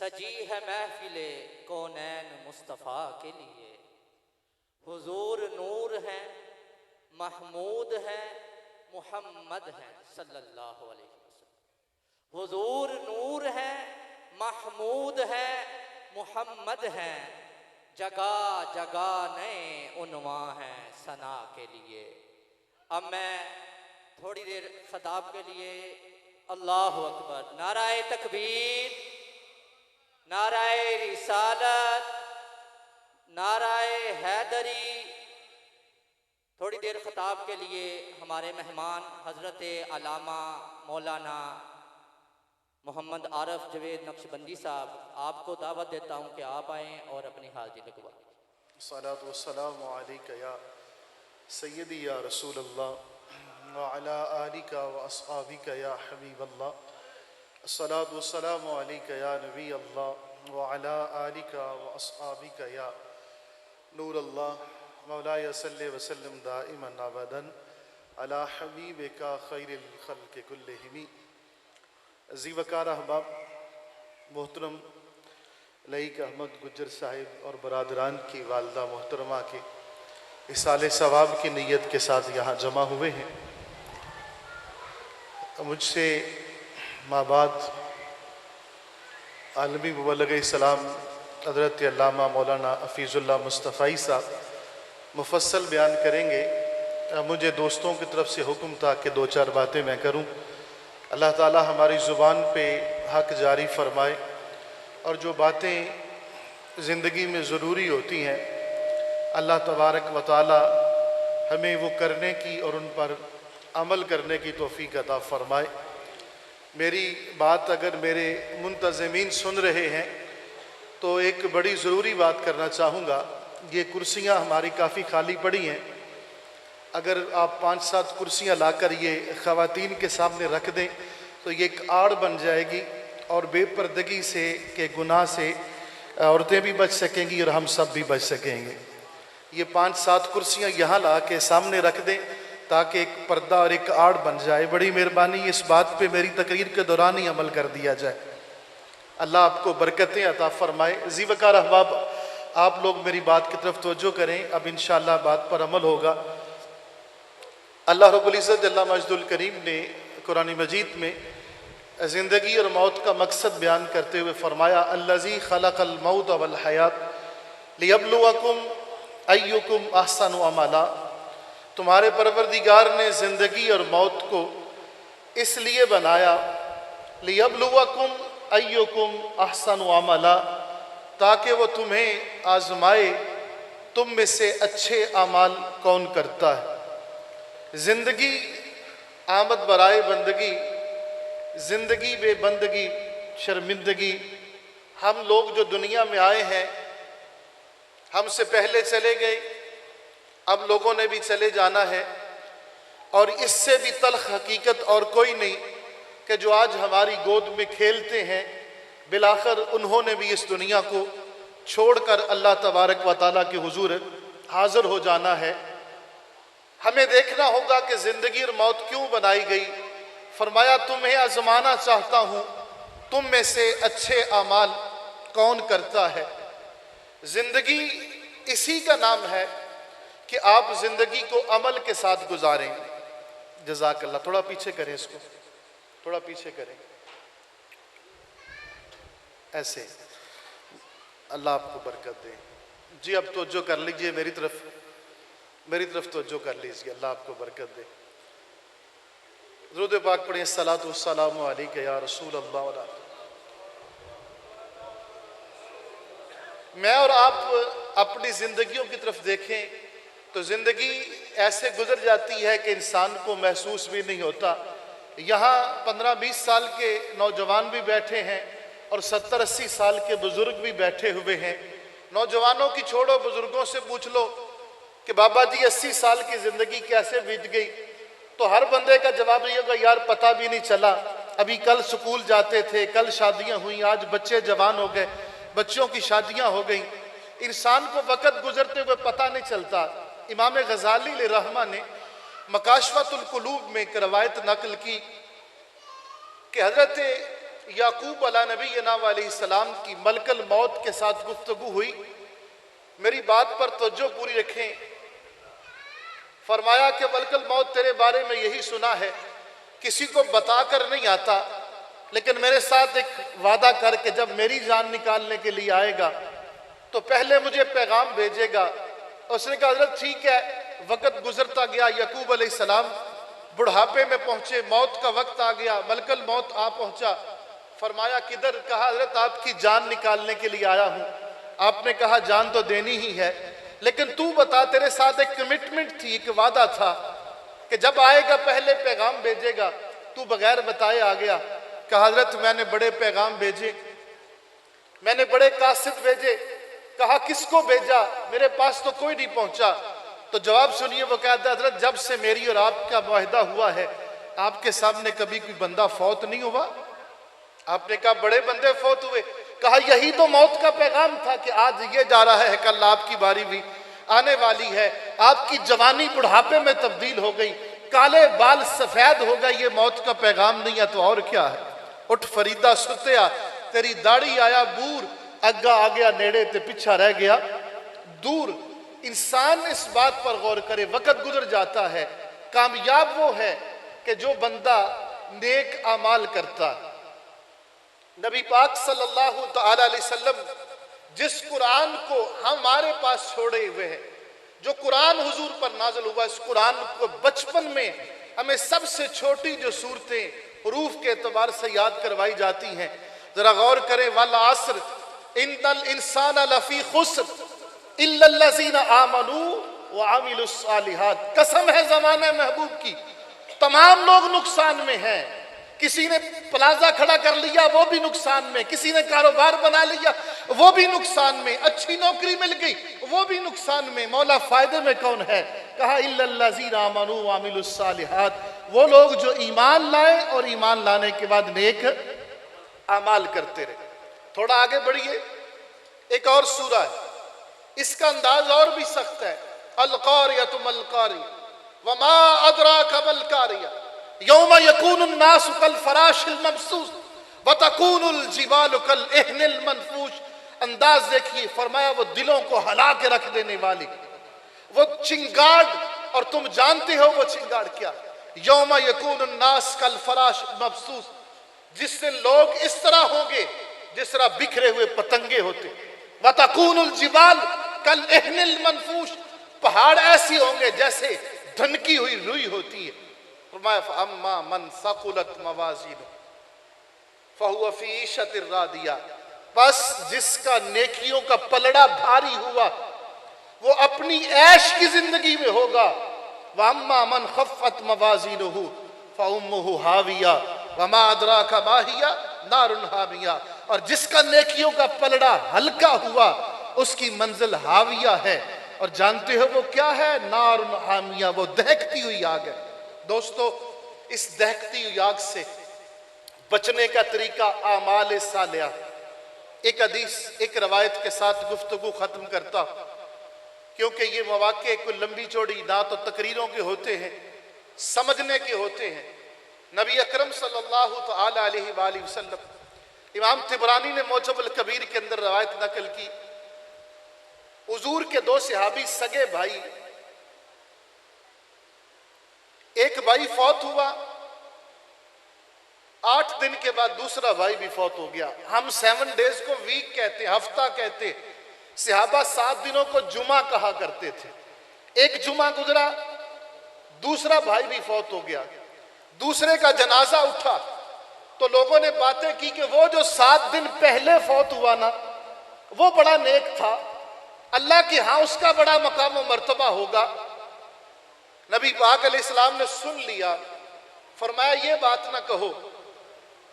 सजी है महफिले कौनैन मुस्तफ़ा के लिए। हुजूर नूर हैं, महमूद हैं, मुहम्मद हैं सल्लल्लाहु अलैहि वसल्लम। हुजूर नूर हैं, महमूद हैं, मुहम्मद हैं। जगह जगह नए उन्वा हैं सना के लिए। अब मैं थोड़ी देर खिताब के लिए अल्लाहु अकबर, नाराए तकबीर, नाराए रिसालत, नाराए हैदरी। थोड़ी देर खिताब के लिए हमारे मेहमान हज़रत अल्लामा मौलाना मोहम्मद आरफ जवेद नक्शबंदी साहब, आपको दावत देता हूँ कि आप आएँ और अपनी हाज़िरी लगवाएं। सलातु वस्सलामु अलैका या सय्यदी या रसूल अल्लाह व अला आलिका व अस्हाबिका या हबीब अल्लाह। सलातु वस्सलामु अलैका या नबी अल्लाह व अला आलिका व अस्हाबिका या नूर अल्लाह। मौलाया सल्लि व सल्लिम दाइमन अबदन अला हबीबिका खैरिल खल्क़ि कुल्लिहिम। अज़ीज़ वक़ार अहबाब, मोहतरम लईक अहमद गुज्जर साहिब और बरादरान की वालदा मोहतरमा के इसाले सवाब की नीयत के साथ यहाँ जमा हुए हैं। मुझसे माबाद आलमी मुबल्लिग़ इस्लाम हज़रत अल्लामा मौलाना हफ़ीज़ुल्लाह मुस्तफ़ाई साहब मुफस्सल बयान करेंगे। मुझे दोस्तों की तरफ से हुक्म था कि दो चार बातें मैं करूं। अल्लाह ताला हमारी ज़ुबान पे हक़ जारी फरमाए और जो बातें ज़िंदगी में ज़रूरी होती हैं अल्लाह तबारक व तआला हमें वो करने की और उन पर अमल करने की तौफ़ीक़ अता फ़रमाए। मेरी बात अगर मेरे मुंतज़मीन सुन रहे हैं तो एक बड़ी ज़रूरी बात करना चाहूँगा। ये कुर्सियाँ हमारी काफ़ी खाली पड़ी हैं, अगर आप 5-7 कुर्सियाँ लाकर ये ख़वातीन के सामने रख दें तो ये एक आड़ बन जाएगी और बेपर्दगी से के गुनाह से औरतें भी बच सकेंगी और हम सब भी बच सकेंगे। ये 5-7 कुर्सियाँ यहाँ ला के सामने रख दें ताकि एक पर्दा और एक आड़ बन जाए। बड़ी मेहरबानी, इस बात पे मेरी तकरीर के दौरान ही अमल कर दिया जाए। अल्लाह आपको बरकतें अता फ़रमाए। ज़ीवकार अहबाब, आप लोग मेरी बात की तरफ तवज्जो करें। अब इंशाअल्लाह बात पर अमल होगा। अल्लाह रब्बुल इज़्ज़त जल्ला मजदुल करीम ने कुरान मजीद में ज़िंदगी और मौत का मकसद बयान करते हुए फरमाया, अल्लज़ी खलक़ल मौत वल हयात लियब्लुवकुम अय्युकुम अहसनु अमला। तुम्हारे परवरदिगार ने ज़िंदगी और मौत को इसलिए बनाया, लियब्लुवकुम अय्युकुम अहसनु अमला, ताकि वो तुम्हें आजमाए तुम में से अच्छे अमाल कौन करता है। ज़िंदगी आमद बराए बंदगी, ज़िंदगी बेबंदगी शर्मिंदगी। हम लोग जो दुनिया में आए हैं, हमसे पहले चले गए, अब लोगों ने भी चले जाना है और इससे भी तल्ख हकीकत और कोई नहीं कि जो आज हमारी गोद में खेलते हैं बिलाखिर उन्होंने भी इस दुनिया को छोड़कर अल्लाह तबारक व तआला के हुजूर हाज़िर हो जाना है। हमें देखना होगा कि ज़िंदगी और मौत क्यों बनाई गई। फरमाया, तुम्हें आजमाना चाहता हूँ तुम में से अच्छे अमाल कौन करता है। ज़िंदगी इसी का नाम है कि आप ज़िंदगी को अमल के साथ गुजारें। जज़ाकल्लाह। थोड़ा पीछे करें, इसको थोड़ा पीछे करें, ऐसे। अल्लाह आपको बरकत दे। जी अब तवज्जो कर लीजिए मेरी तरफ तवज्जो कर लीजिए। अल्लाह आपको बरकत दे। दुरूद पाक पढ़ें, सलातु वस्सलामु अलैका या रसूल अल्लाह। मैं और आप अपनी ज़िंदगियों की तरफ देखें तो ज़िंदगी ऐसे गुजर जाती है कि इंसान को महसूस भी नहीं होता। यहाँ 15-20 साल के नौजवान भी बैठे हैं और 70-80 साल के बुज़ुर्ग भी बैठे हुए हैं। नौजवानों की छोड़ो, बुज़ुर्गों से पूछ लो कि बाबा जी 80 साल की ज़िंदगी कैसे बीत गई, तो हर बंदे का जवाब ये होगा, यार पता भी नहीं चला। अभी कल स्कूल जाते थे, कल शादियाँ हुई, आज बच्चे जवान हो गए, बच्चों की शादियाँ हो गई। इंसान को वक़्त गुजरते हुए पता नहीं चलता। इमाम गज़ाली रहमा ने मकाशफ़तुल कुलूब में एक रवायत नकल की कि हज़रत याकूब अला नबीना अलैहिस्सलाम की मलकल मौत के साथ गुफ्तगू हुई। मेरी बात पर तवज्जो पूरी रखें। फरमाया कि मलकल मौत तेरे बारे में यही सुना है, किसी को बताकर नहीं आता, लेकिन मेरे साथ एक वादा करके जब मेरी जान निकालने के लिए आएगा तो पहले मुझे पैगाम भेजेगा। उसने कहा हजरत ठीक है। वक्त गुजरता गया, याकूब अलैहिस्सलाम बुढ़ापे में पहुंचे, मौत का वक्त आ गया, मलकल मौत आ पहुंचा। फरमाया किधर? कहा हजरत आपकी जान निकालने के लिए आया हूं। आपने कहा जान तो देनी ही है, लेकिन तू बता, तेरे साथ एक कमिटमेंट थी, एक वादा था कि जब आएगा पहले पैगाम भेजेगा, तू बगैर बताए आ गया। कहा हजरत मैंने बड़े पैगाम भेजे, मैंने बड़े कासिद भेजे। कहा किसको भेजा? मेरे पास तो कोई नहीं पहुंचा। तो जवाब सुनिए, वो कहता है हजरत जब से मेरी और आपका मुआहदा हुआ है, आपके सामने कभी कोई बंदा फौत नहीं हुआ। आपने कहा बड़े बंदे फौत हुए। कहा यही तो मौत का पैगाम था कि आज ये जा रहा है, कल आपकी बारी भी आने वाली है। आपकी जवानी बुढ़ापे में तब्दील हो गई, काले बाल सफेद हो गए, ये मौत का पैगाम नहीं है तो और क्या है। उठ फरीदा सुतिया, तेरी दाढ़ी आया बूर, अग्गा आ गया नेड़े ते पिछा रह गया दूर। इंसान इस बात पर गौर करे, वक्त गुजर जाता है। कामयाब वो है कि जो बंदा नेक अमाल करता। नबी पाक सल्लल्लाहु तआला अलैहि वसल्लम जिस कुरान को हमारे पास छोड़े हुए हैं, जो कुरान हुजूर पर नाज़िल हुआ, इस कुरान को बचपन में हमें सबसे छोटी जो सूरतें हरूफ के एतबार से याद करवाई जाती हैं, जरा गौर करें। वल अस्र इन्नल इंसान लफी खुस्र इल्लल्लज़ीना आमनू व अमिलुस सालिहात। कसम है ज़माने महबूब की, तमाम लोग नुकसान में हैं। किसी ने प्लाजा खड़ा कर लिया, वो भी नुकसान में। किसी ने कारोबार बना लिया, वो भी नुकसान में। अच्छी नौकरी मिल गई, वो भी नुकसान में। मौला फायदे में कौन है? कहा इल्लल्लज़ीना आमनू व अमिलुस सालिहात, वो लोग जो ईमान लाए और ईमान लाने के बाद नेक अमाल करते रहे। थोड़ा आगे बढ़िए, एक और सूरा है, इसका अंदाज और भी सख्त है। अल कारियतु मल कारिया वमा अदराका मल कारिया यौम यकूनुन नासु कल फराशिल मबसूस व तकूनुल जिबालु कल इहनिल मनफूश। अंदाज देखिए, फरमाया वो दिलों को हला के रख देने वाली वो चिंगाड़, और तुम जानते हो वो चिंगाड़ क्या? यौम यकूनुन नास कल फराश मबसूस, जिस दिन लोग इस तरह होंगे जिस तरह बिखरे हुए पतंगे होते। व तकूनुल जिबाल कल इहनिल मनफूश, पहाड़ ऐसे होंगे जैसे धनकी हुई रुई होती है। अम्मा मन सकुलत मवाज़ीनु फहुवा फी ईशतिर रादिया, बस जिसका नेकियों का पलड़ा भारी हुआ वो अपनी ऐश की जिंदगी में होगा। व अम्मा मन खफ़्फ़त मवाज़ीनुहु फउम्मुहु हाविया वमा अदराका मा हिया नारुन हामिया, और जिसका नेकियों का पलड़ा हल्का हुआ उसकी मंजिल हाविया है। और जानते हो वो क्या है? नारुन हामिया, वो दहकती हुई आग है। दोस्तों, इस दहकती हुई आग से बचने का तरीका आमाल सालिहा। एक हदीस, एक रवायत के साथ गुफ्तगू खत्म करता, क्योंकि ये मौके कोई लंबी चौड़ी ना तो तकरीरों के होते हैं, समझने के होते हैं। नबी अकरम सल्लल्लाहु तआला अलैहि वसल्लम, इमाम तिबरानी ने मौजमुल कबीर के अंदर रवायत नकल की, हुजूर के दो सहाबी सगे भाई, एक भाई फौत हुआ, 8 दिन के बाद दूसरा भाई भी फौत हो गया। हम 7 डेज को वीक कहते, हफ्ता कहते। सहाबा 7 दिनों को जुमा कहा करते थे। एक जुमा गुजरा, दूसरा भाई भी फौत हो गया, दूसरे का जनाजा उठा, तो लोगों ने बातें की कि वो जो 7 दिन पहले फौत हुआ ना, वो बड़ा नेक था, अल्लाह के यहाँ उसका बड़ा मकाम व मर्तबा होगा। नबी पाक अलैहिस्सलाम ने सुन लिया, फरमाया ये बात ना कहो।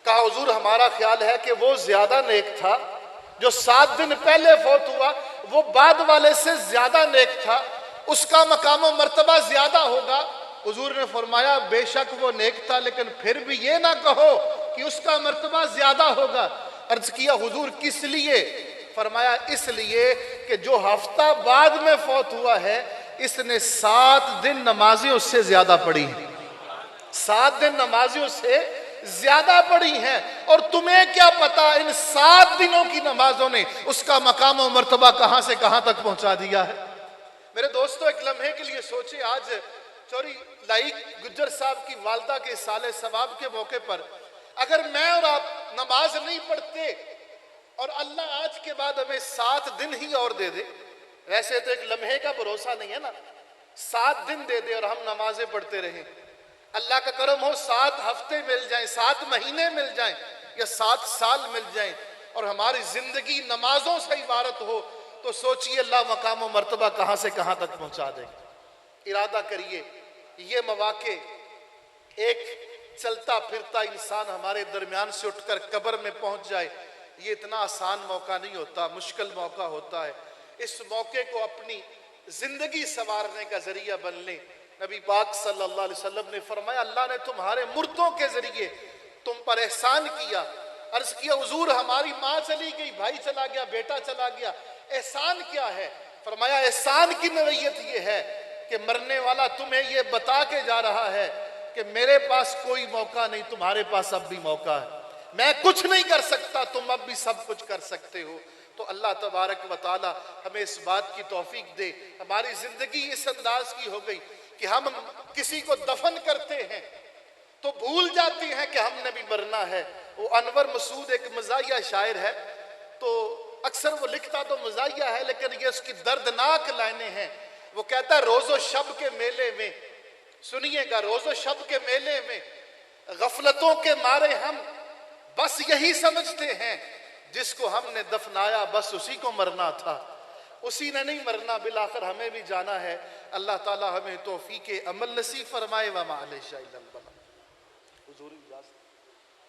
कहा हुजूर हमारा ख्याल है कि वो ज्यादा नेक था, जो 7 दिन पहले फौत हुआ वो बाद वाले से ज्यादा नेक था, उसका मकाम व मर्तबा ज्यादा होगा। हुजूर ने फरमाया बेशक वो नेक था, लेकिन फिर भी ये ना कहो कि उसका मर्तबा ज्यादा होगा। अर्ज किया हुजूर किस लिए? फरमाया इसलिए कि जो हफ्ता बाद में फौत हुआ है इसने 7 दिन नमाजें उससे ज्यादा पढ़ी, 7 दिन नमाजें उससे ज्यादा पढ़ी हैं, और तुम्हें क्या पता इन 7 दिनों की नमाजों ने उसका मकाम और मर्तबा कहां से कहां तक पहुंचा दिया है। मेरे दोस्तों, एक लम्हे के लिए सोचे, आज चौरी लाइक गुज्जर साहब की वालदा के साले सवाब के मौके पर अगर मैं और आप नमाज नहीं पढ़ते और अल्लाह आज के बाद हमें 7 दिन ही और दे दे, वैसे तो एक लम्हे का भरोसा नहीं है ना, 7 दिन दे दे और हम नमाजें पढ़ते रहें, अल्लाह का करम हो 7 हफ्ते मिल जाएं, 7 महीने मिल जाएं या 7 साल मिल जाएं और हमारी जिंदगी नमाजों से इबारत हो, तो सोचिए अल्लाह मकाम व मर्तबा कहां से कहां तक पहुंचा देंगे। इरादा करिए, ये मौके, एक चलता फिरता इंसान हमारे दरमियान से उठकर कब्र में पहुंच जाए, ये इतना आसान मौका नहीं होता, मुश्किल मौका होता है। इस मौके को अपनी जिंदगी संवारने का जरिया बन लें। नबी पाक सल्लल्लाहु अलैहि वसल्लम ने फरमाया, अल्लाह ने तुम्हारे मुर्दों के जरिए तुम पर एहसान किया। अर्ज किया, हुजूर हमारी माँ चली गई, भाई चला गया, बेटा चला गया, एहसान क्या है? फरमाया, एहसान की नवैयत ये है कि मरने वाला तुम्हें ये बता के जा रहा है कि मेरे पास कोई मौका नहीं, तुम्हारे पास अब भी मौका है, मैं कुछ नहीं कर सकता, तुम अब भी सब कुछ कर सकते हो। तो अल्लाह तबारक व तआला हमें इस बात की तौफीक दे। हमारी जिंदगी इस अंदाज की हो गई कि हम किसी को दफन करते हैं तो भूल जाते हैं कि हमने भी मरना है। वो अनवर मसूद एक मज़ाहिया शायर है, तो अक्सर वो लिखता तो मज़ाहिया है लेकिन ये उसकी दर्दनाक लाइनें हैं। वो कहता है, रोज़ो शब के मेले में, सुनिएगा, रोज़ो शब के मेले में गफलतों के मारे हम बस यही समझते हैं, जिसको हमने दफनाया बस उसी को मरना था, उसी ने नहीं मरना, बिलाखिर हमें भी जाना है। अल्लाह ताला हमें तौफीक अमल नसीब फरमाए। व मा अलैहि इल्लल बलाग। हुजूर इजाज़त।